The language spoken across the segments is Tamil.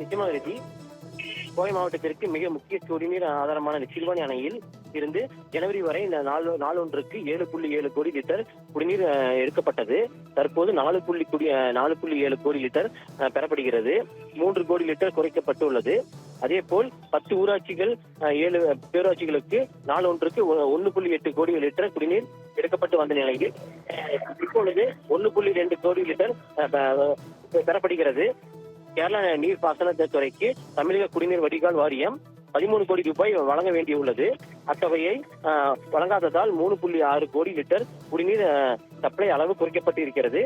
நிச்சயமாக ரீதி, கோவை மாவட்டத்திற்கு மிக முக்கிய குடிநீர் ஆதாரமான சிறுவாணி அணையில் இருந்து ஜனவரி வரை இந்த நாளொன்றுக்கு 7.7 கோடி லிட்டர் குடிநீர் எடுக்கப்பட்டது. தற்போது 4.7 கோடி லிட்டர் பெறப்படுகிறது. 3 கோடி லிட்டர் குறைக்கப்பட்டுள்ளது. அதே போல் 10 ஊராட்சிகள் 7 பேரூராட்சிகளுக்கு நாளொன்றுக்கு 1.8 கோடி லிட்டர் குடிநீர் எடுக்கப்பட்டு வந்த நிலையில் இப்பொழுது 1.2 கோடி லிட்டர் பெறப்படுகிறது. கேரள நீர் பாசனத்துறைக்கு தமிழக குடிநீர் வடிகால் வாரியம் 13 கோடி ரூபாய் வழங்க வேண்டியுள்ளது. அத்தொகையை வழங்காததால் 3.6 கோடி லிட்டர் குடிநீர் சப்ளை அளவு குறைக்கப்பட்டிருக்கிறது.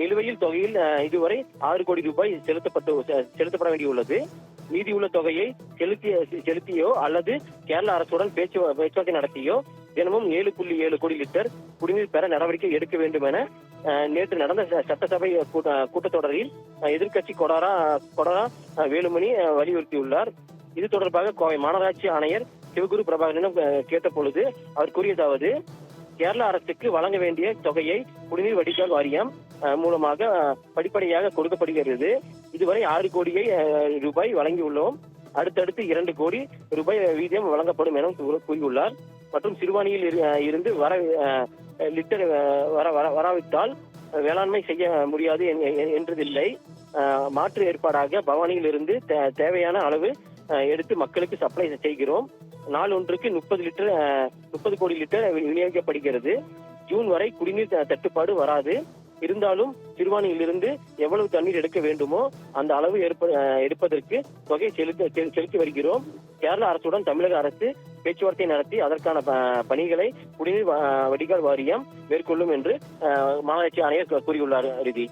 நிலுவையில் தொகையில் இதுவரை 6 கோடி ரூபாய் செலுத்தப்பட வேண்டியுள்ளது. மீதியுள்ள தொகையை செலுத்தியோ அல்லது கேரள அரசுடன் பேச்சுவார்த்தை நடத்தியோ தினமும் 7.7 கோடி லிட்டர் குடிநீர் பெற நடவடிக்கை எடுக்க வேண்டும் என நேற்று நடந்த சட்டசபை கூட்டத்தொடரில் எதிர்க்கட்சி கொடாரா வேலுமணி வலியுறுத்தியுள்ளார். இது தொடர்பாக கோவை மாநகராட்சி ஆணையர் சிவகுரு பிரபாகரனிடம் கேட்ட பொழுது அவர் கூறியதாவது, கேரள அரசுக்கு வழங்க வேண்டிய தொகையை குடிநீர் வடிகால் வாரியம் மூலமாக படிப்படியாக கொடுக்கப்படுகிறது. இதுவரை 6 கோடியை ரூபாய் வழங்கியுள்ளோம். அடுத்தடுத்து 2 கோடி ரூபாய் வீதம் வழங்கப்படும் என கூறியுள்ளார். மற்றும் சிறுவாணியில் இருந்து லிட்டர் வராவிட்டால் வேளாண்மை செய்ய முடியாது என்றதில்லை. மாற்று ஏற்பாடாக பவானியில் இருந்து தேவையான அளவு எடுத்து மக்களுக்கு சப்ளை செய்கிறோம். நாளொன்றுக்கு 30 கோடி லிட்டர் விநியோகிக்கப்படுகிறது. ஜூன் வரை குடிநீர் தட்டுப்பாடு வராது. இருந்தாலும் சிறுவாணியிலிருந்து எவ்வளவு தண்ணீர் எடுக்க வேண்டுமோ அந்த அளவு எடுப்பதற்கு தொகை செலுத்தி வருகிறோம். கேரள அரசுடன் தமிழக அரசு பேச்சுவார்த்தை நடத்தி அதற்கான பணிகளை குடிநீர் வடிகால் வாரியம் மேற்கொள்ளும் என்று மாநகராட்சி ஆணையர் கூறியுள்ளார். ரிதி.